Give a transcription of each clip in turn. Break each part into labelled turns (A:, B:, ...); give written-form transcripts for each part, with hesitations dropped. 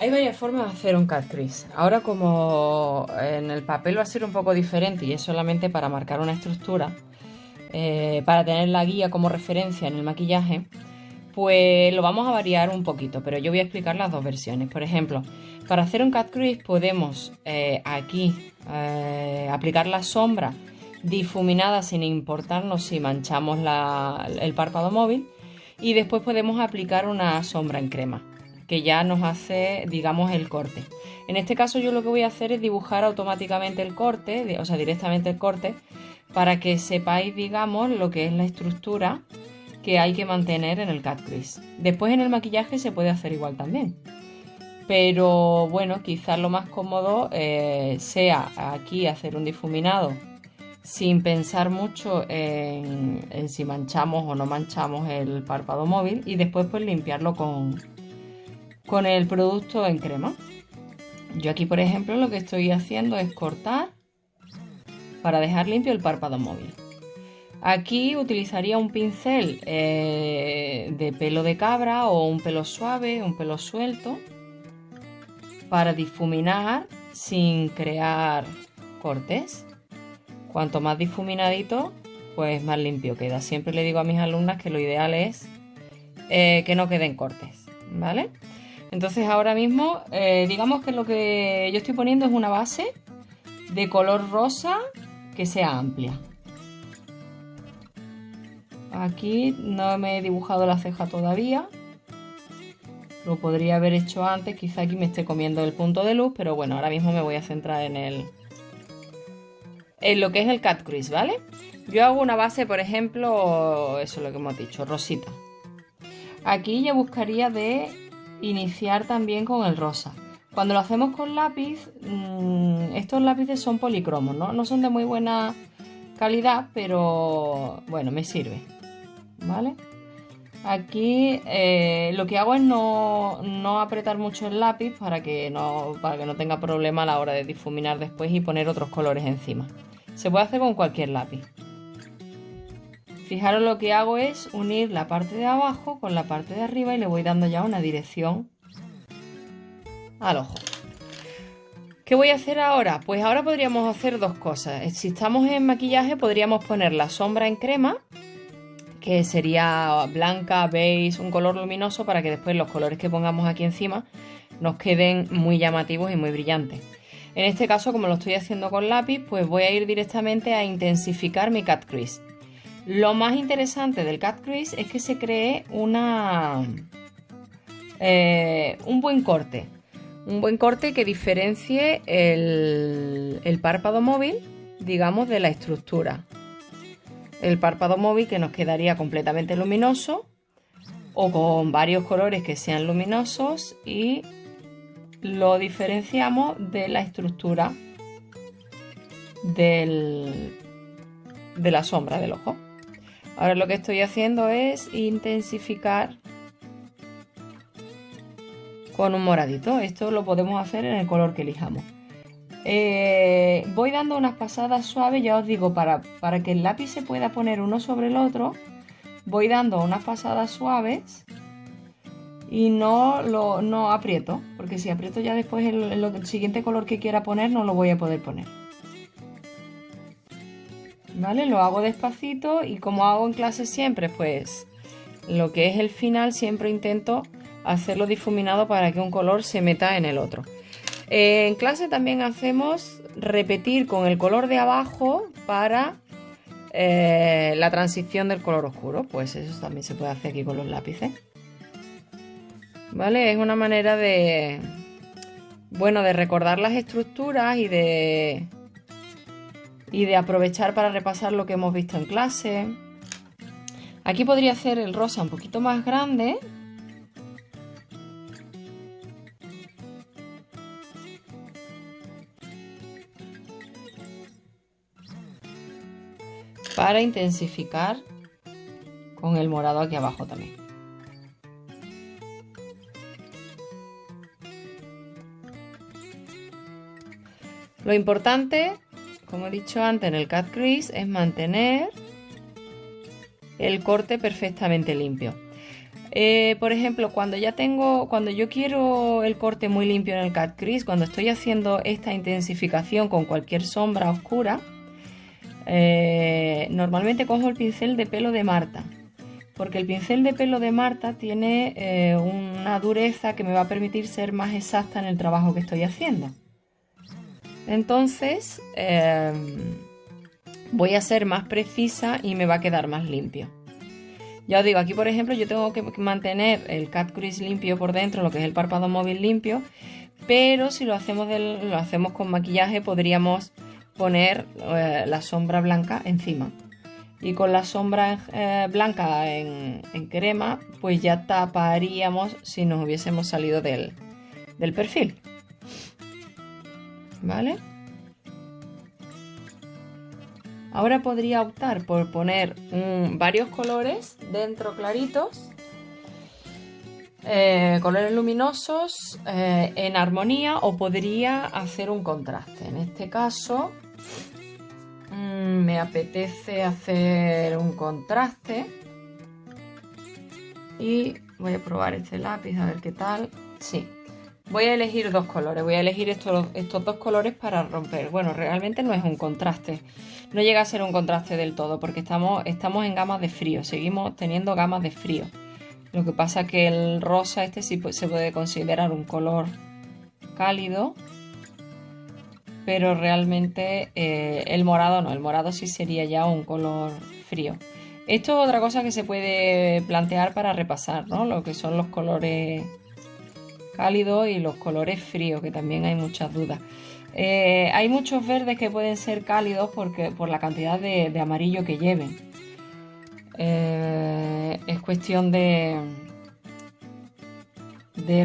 A: Hay varias formas de hacer un cut crease. Ahora, como en el papel va a ser un poco diferente y es solamente para marcar una estructura, para tener la guía como referencia en el maquillaje, pues lo vamos a variar un poquito, pero yo voy a explicar las dos versiones. Por ejemplo, para hacer un cut crease podemos aquí aplicar la sombra difuminada sin importarnos si manchamos el párpado móvil, y después podemos aplicar una sombra en crema que ya nos hace, digamos, el corte. En este caso yo lo que voy a hacer es dibujar automáticamente el corte, o sea, directamente el corte, para que sepáis, digamos, lo que es la estructura que hay que mantener en el cut crease. Después en el maquillaje se puede hacer igual también. Pero bueno, quizás lo más cómodo sea aquí hacer un difuminado sin pensar mucho en si manchamos o no manchamos el párpado móvil, y después pues limpiarlo con el producto en crema. Yo aquí, por ejemplo, lo que estoy haciendo es cortar para dejar limpio el párpado móvil. Aquí utilizaría un pincel de pelo de cabra o un pelo suave, un pelo suelto, para difuminar sin crear cortes. Cuanto más difuminadito, pues más limpio queda. Siempre le digo a mis alumnas que lo ideal es que no queden cortes, ¿vale? Entonces ahora mismo, digamos que lo que yo estoy poniendo es una base de color rosa que sea amplia. Aquí no me he dibujado la ceja todavía. Lo podría haber hecho antes, quizá aquí me esté comiendo el punto de luz, pero bueno, ahora mismo me voy a centrar en lo que es el cut crease, ¿vale? Yo hago una base, por ejemplo, eso es lo que hemos dicho, rosita. Aquí ya buscaría de iniciar también con el rosa. Cuando lo hacemos con lápiz, estos lápices son policromos, ¿no? No son de muy buena calidad, pero bueno, me sirve, ¿vale? Aquí lo que hago es no apretar mucho el lápiz para que no tenga problema a la hora de difuminar después y poner otros colores encima. Se puede hacer con cualquier lápiz. Fijaros, lo que hago es unir la parte de abajo con la parte de arriba y le voy dando ya una dirección al ojo. ¿Qué voy a hacer ahora? Pues ahora podríamos hacer dos cosas. Si estamos en maquillaje podríamos poner la sombra en crema, que sería blanca, beige, un color luminoso, para que después los colores que pongamos aquí encima nos queden muy llamativos y muy brillantes. En este caso, como lo estoy haciendo con lápiz, pues voy a ir directamente a intensificar mi cut crease. Lo más interesante del cut crease es que se cree un buen corte. Un buen corte que diferencie el párpado móvil, digamos, de la estructura. El párpado móvil que nos quedaría completamente luminoso o con varios colores que sean luminosos, y lo diferenciamos de la estructura de la sombra del ojo. Ahora lo que estoy haciendo es intensificar con un moradito. Esto lo podemos hacer en el color que elijamos. Voy dando unas pasadas suaves, ya os digo, para que el lápiz se pueda poner uno sobre el otro. Voy dando unas pasadas suaves y no aprieto, porque si aprieto ya después el siguiente color que quiera poner no lo voy a poder poner. ¿Vale? Lo hago despacito, y como hago en clase siempre, pues lo que es el final siempre intento hacerlo difuminado para que un color se meta en el otro. En clase también hacemos repetir con el color de abajo para la transición del color oscuro. Pues eso también se puede hacer aquí con los lápices. ¿Vale? Es una manera de recordar las estructuras y de aprovechar para repasar lo que hemos visto en clase. Aquí podría hacer el rosa un poquito más grande. Para intensificar con el morado aquí abajo también. Lo importante, como he dicho antes, en el cut crease es mantener el corte perfectamente limpio. Por ejemplo, cuando yo quiero el corte muy limpio en el Cat Crease, cuando estoy haciendo esta intensificación con cualquier sombra oscura, normalmente cojo el pincel de pelo de Marta, porque el pincel de pelo de Marta tiene una dureza que me va a permitir ser más exacta en el trabajo que estoy haciendo. Entonces, voy a ser más precisa y me va a quedar más limpio. Ya os digo, aquí por ejemplo yo tengo que mantener el Cat Crease limpio por dentro, lo que es el párpado móvil limpio, pero si lo hacemos con maquillaje podríamos poner la sombra blanca encima. Y con la sombra blanca en crema, pues ya taparíamos si nos hubiésemos salido del perfil. ¿Vale? Ahora podría optar por poner varios colores dentro claritos, colores luminosos en armonía, o podría hacer un contraste. En este caso me apetece hacer un contraste y voy a probar este lápiz a ver qué tal. Sí. Voy a elegir dos colores, voy a elegir estos dos colores para romper. Bueno, realmente no es un contraste, no llega a ser un contraste del todo porque estamos en gamas de frío, seguimos teniendo gamas de frío. Lo que pasa es que el rosa este sí se puede considerar un color cálido, pero realmente el morado no, el morado sí sería ya un color frío. Esto es otra cosa que se puede plantear para repasar, ¿no? Lo que son los colores cálidos y los colores fríos, que también hay muchas dudas. Hay muchos verdes que pueden ser cálidos por la cantidad de amarillo que lleven. Es cuestión de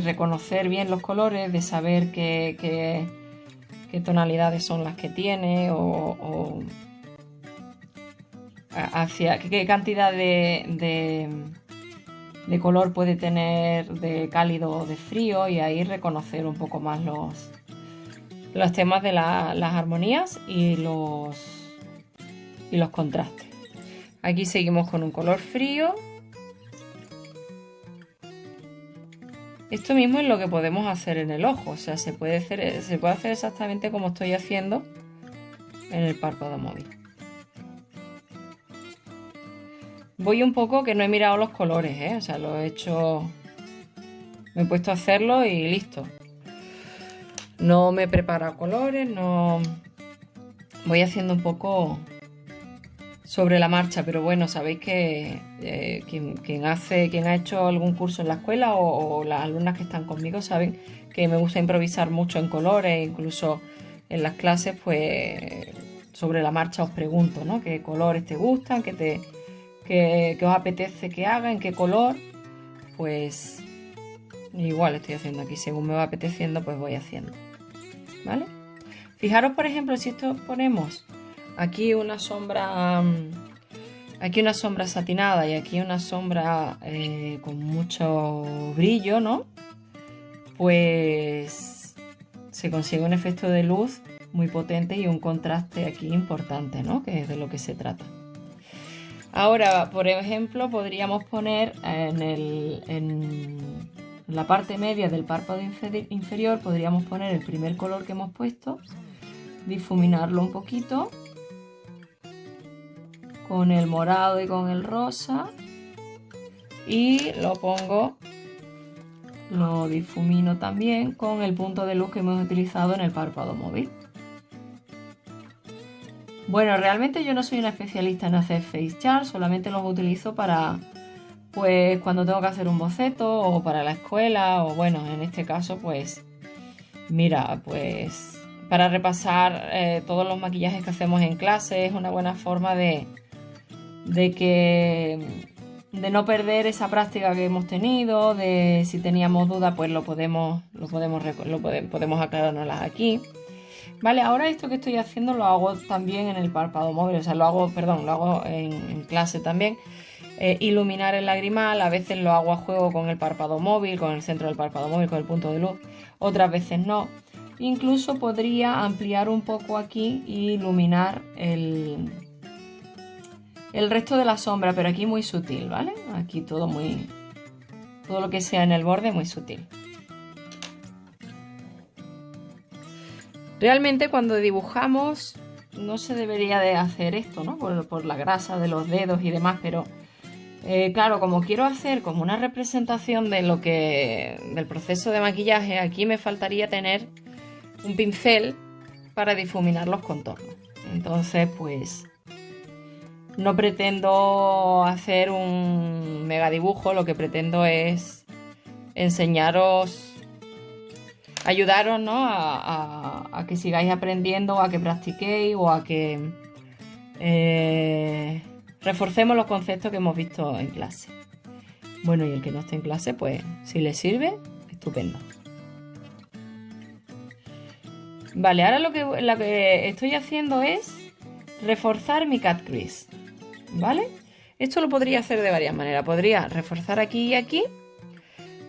A: reconocer bien los colores, de saber qué tonalidades son las que tiene o hacia qué cantidad de color puede tener, de cálido o de frío, y ahí reconocer un poco más los temas de las armonías y los contrastes. Aquí seguimos con un color frío. Esto mismo es lo que podemos hacer en el ojo, o sea, se puede hacer exactamente como estoy haciendo en el párpado móvil. Voy un poco que no he mirado los colores, o sea, lo he hecho, me he puesto a hacerlo y listo. No me he preparado colores, no, voy haciendo un poco sobre la marcha, pero bueno, sabéis que quien ha hecho algún curso en la escuela o las alumnas que están conmigo saben que me gusta improvisar mucho en colores, incluso en las clases, pues sobre la marcha os pregunto, ¿no? ¿Qué colores te gustan? ¿Qué os apetece que haga? ¿En qué color? Pues igual estoy haciendo aquí, según me va apeteciendo, pues voy haciendo, ¿vale? Fijaros, por ejemplo, si esto ponemos aquí una sombra satinada y aquí una sombra con mucho brillo, ¿no? Pues se consigue un efecto de luz muy potente y un contraste aquí importante, ¿no? Que es de lo que se trata. Ahora, por ejemplo, podríamos poner en la parte media del párpado inferior, podríamos poner el primer color que hemos puesto, difuminarlo un poquito con el morado y con el rosa, y lo difumino también con el punto de luz que hemos utilizado en el párpado móvil. Bueno, realmente yo no soy una especialista en hacer face charts, solamente los utilizo para, pues, cuando tengo que hacer un boceto o para la escuela, o bueno, en este caso, pues, mira, pues, para repasar todos los maquillajes que hacemos en clase. Es una buena forma de no perder esa práctica que hemos tenido, de si teníamos dudas, pues podemos aclarárnoslas aquí. Vale, ahora esto que estoy haciendo lo hago también en el párpado móvil, o sea, lo hago en clase también. Iluminar el lagrimal, a veces lo hago a juego con el párpado móvil, con el centro del párpado móvil, con el punto de luz, otras veces no. Incluso podría ampliar un poco aquí y iluminar el resto de la sombra, pero aquí muy sutil, ¿vale? Aquí todo muy Todo lo que sea en el borde muy sutil. Realmente cuando dibujamos no se debería de hacer esto, ¿no? Por la grasa de los dedos y demás, pero claro, como quiero hacer como una representación de del proceso de maquillaje, aquí me faltaría tener un pincel para difuminar los contornos. Entonces, pues no pretendo hacer un mega dibujo, lo que pretendo es enseñaros, ayudaros, ¿no? a que sigáis aprendiendo, a que practiquéis o a que reforcemos los conceptos que hemos visto en clase. Bueno, y el que no esté en clase, pues si le sirve, estupendo. Vale, ahora lo que estoy haciendo es reforzar mi cut crease, ¿vale? Esto lo podría hacer de varias maneras. Podría reforzar aquí y aquí.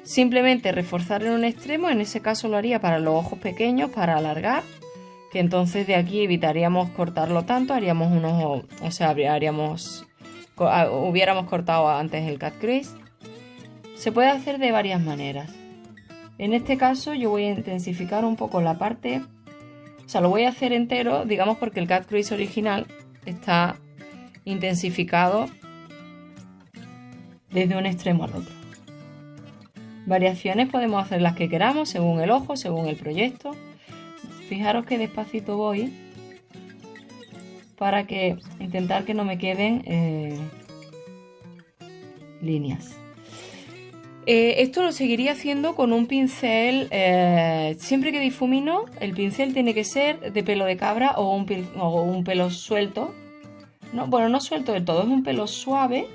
A: Simplemente reforzar en un extremo, en ese caso lo haría para los ojos pequeños, para alargar, que entonces de aquí evitaríamos cortarlo tanto, haríamos unos, o sea, hubiéramos cortado antes el cut crease. Se puede hacer de varias maneras. En este caso yo voy a intensificar un poco la parte, o sea, lo voy a hacer entero, digamos, porque el cut crease original está intensificado desde un extremo al otro. Variaciones podemos hacer las que queramos, según el ojo, según el proyecto. Fijaros que despacito voy para intentar que no me queden líneas. Esto lo seguiría haciendo con un pincel. Siempre que difumino, el pincel tiene que ser de pelo de cabra o un pelo suelto. No, bueno, no suelto del todo, es un pelo suave.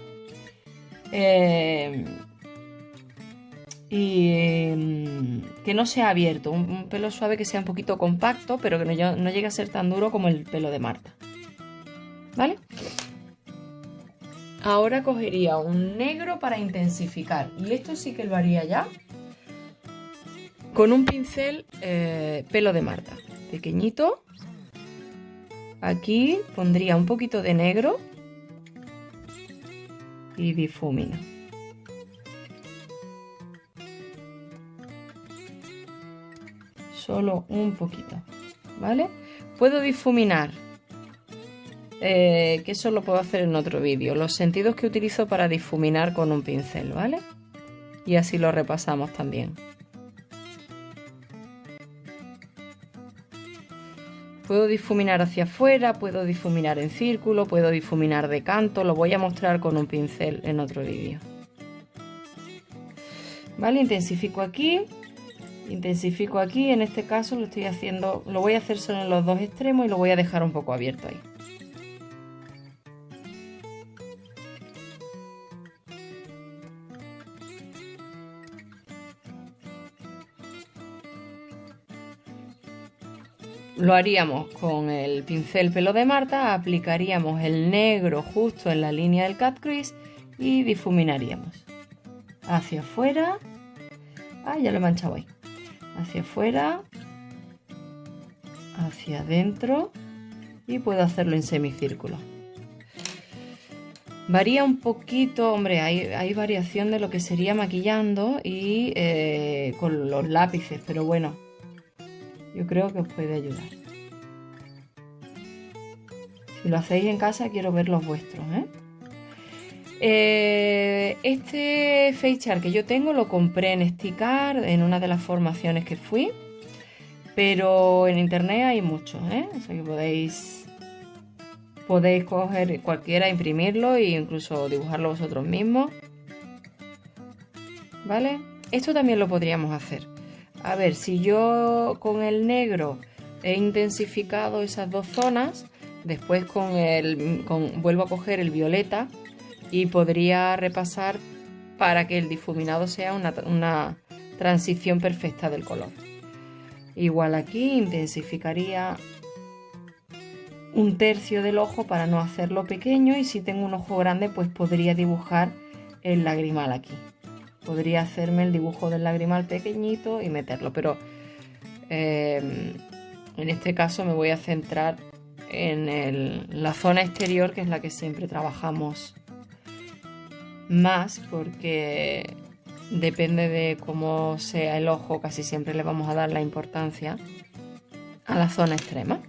A: Y que no sea abierto, un pelo suave que sea un poquito compacto, pero que no llegue a ser tan duro como el pelo de Marta. ¿Vale? Ahora cogería un negro para intensificar, y esto sí que lo haría ya con un pincel pelo de Marta, pequeñito. Aquí pondría un poquito de negro y difumino. Solo un poquito, ¿vale? Puedo difuminar, que eso lo puedo hacer en otro vídeo, los sentidos que utilizo para difuminar con un pincel, ¿vale? Y así lo repasamos también. Puedo difuminar hacia afuera, puedo difuminar en círculo, puedo difuminar de canto, lo voy a mostrar con un pincel en otro vídeo. ¿Vale? Intensifico aquí, en este caso lo voy a hacer solo en los dos extremos y lo voy a dejar un poco abierto ahí. Lo haríamos con el pincel pelo de Marta, aplicaríamos el negro justo en la línea del cut crease y difuminaríamos. Hacia afuera. Ah, ya lo he manchado ahí. Hacia afuera. Hacia adentro. Y puedo hacerlo en semicírculo. Varía un poquito, hombre, hay variación de lo que sería maquillando y con los lápices, pero bueno. Yo creo que os puede ayudar. Si lo hacéis en casa, quiero ver los vuestros, Este face chart que yo tengo lo compré en Stickart, en una de las formaciones que fui. Pero en internet hay muchos, O sea que podéis coger cualquiera, imprimirlo e incluso dibujarlo vosotros mismos. ¿Vale? Esto también lo podríamos hacer. A ver, si yo con el negro he intensificado esas dos zonas, después vuelvo a coger el violeta y podría repasar para que el difuminado sea una transición perfecta del color. Igual aquí intensificaría un tercio del ojo para no hacerlo pequeño, y si tengo un ojo grande pues podría dibujar el lagrimal aquí. Podría hacerme el dibujo del lagrimal pequeñito y meterlo, pero en este caso me voy a centrar en la zona exterior, que es la que siempre trabajamos más, porque depende de cómo sea el ojo, casi siempre le vamos a dar la importancia a la zona extrema.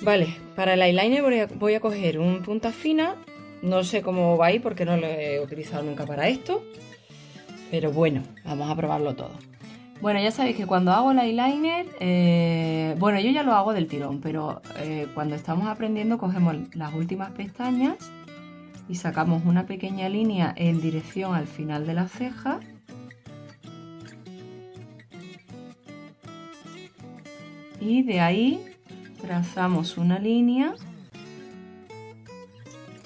A: Vale, para el eyeliner voy a coger un punta fina. No sé cómo va a ir porque no lo he utilizado nunca para esto. Pero bueno, vamos a probarlo todo. Bueno, ya sabéis que cuando hago el eyeliner, bueno, yo ya lo hago del tirón, pero cuando estamos aprendiendo cogemos las últimas pestañas y sacamos una pequeña línea en dirección al final de la ceja. Y de ahí trazamos una línea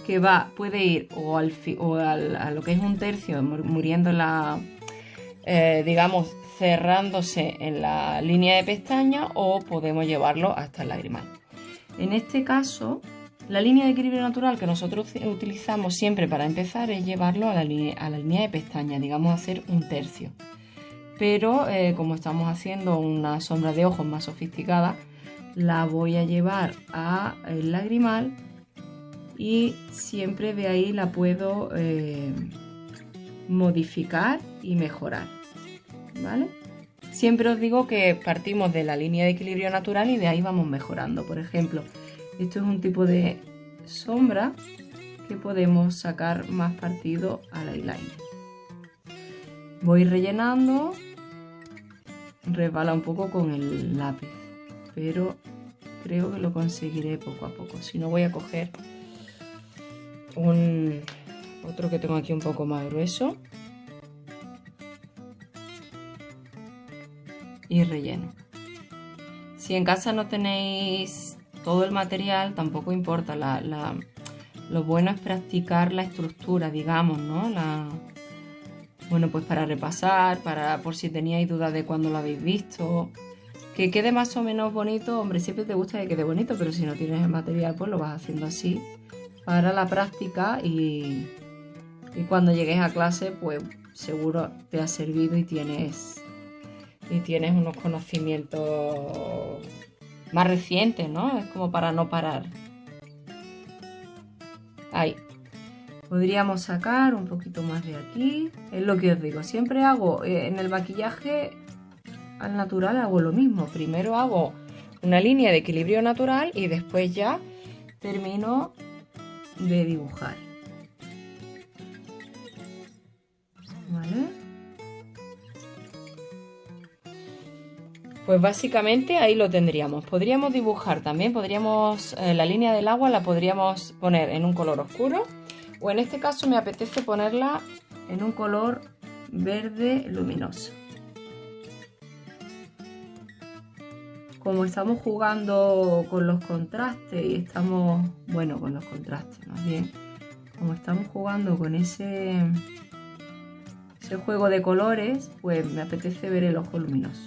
A: que puede ir a lo que es un tercio, muriendo digamos, cerrándose en la línea de pestaña, o podemos llevarlo hasta el lagrimal. En este caso, la línea de equilibrio natural que nosotros utilizamos siempre para empezar es llevarlo a la línea de pestaña, digamos hacer un tercio. Pero como estamos haciendo una sombra de ojos más sofisticada, la voy a llevar al lagrimal y siempre de ahí la puedo modificar y mejorar, ¿vale? Siempre os digo que partimos de la línea de equilibrio natural y de ahí vamos mejorando. Por ejemplo, esto es un tipo de sombra que podemos sacar más partido al eyeliner. Voy rellenando, resbala un poco con el lápiz, pero creo que lo conseguiré poco a poco. Si no, voy a coger otro que tengo aquí un poco más grueso y relleno. Si en casa no tenéis todo el material, tampoco importa. Lo bueno es practicar la estructura, digamos, ¿no? Bueno, pues para repasar, por si teníais dudas de cuándo lo habéis visto. Que quede más o menos bonito, hombre, siempre te gusta que quede bonito, pero si no tienes el material, pues lo vas haciendo así para la práctica y cuando llegues a clase, pues seguro te ha servido y tienes unos conocimientos más recientes, ¿no? Es como para no parar. Ahí. Podríamos sacar un poquito más de aquí. Es lo que os digo, siempre hago en el maquillaje al natural, hago lo mismo. Primero hago una línea de equilibrio natural y después ya termino de dibujar. ¿Vale? Pues básicamente ahí lo tendríamos. Podríamos dibujar también, la línea del agua la podríamos poner en un color oscuro, o en este caso me apetece ponerla en un color verde luminoso. Como estamos jugando con los contrastes y con los contrastes más bien, como estamos jugando con ese juego de colores, pues me apetece ver el ojo luminoso.